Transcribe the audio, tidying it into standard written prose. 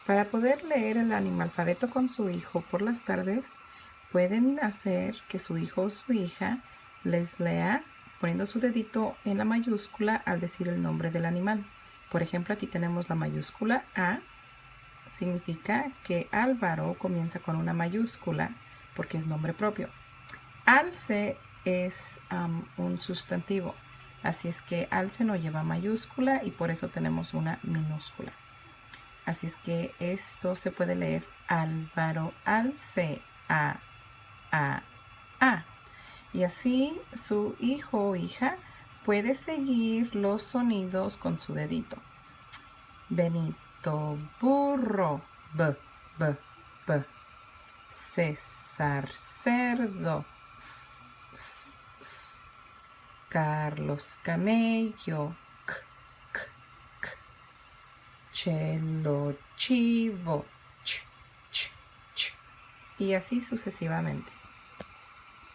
Para poder leer el animalfabeto con su hijo por las tardes, pueden hacer que su hijo o su hija les lea poniendo su dedito en la mayúscula al decir el nombre del animal. Por ejemplo, aquí tenemos la mayúscula A. Significa que Álvaro comienza con una mayúscula porque es nombre propio. Alce es un sustantivo, así es que alce no lleva mayúscula y por eso tenemos una minúscula. Así es que esto se puede leer Álvaro alce a. Y así su hijo o hija puede seguir los sonidos con su dedito. Benito burro, b, b, b. César cerdo, s, s, s. Carlos camello, k, k, k. Chelo chivo, ch, ch, ch. Y así sucesivamente.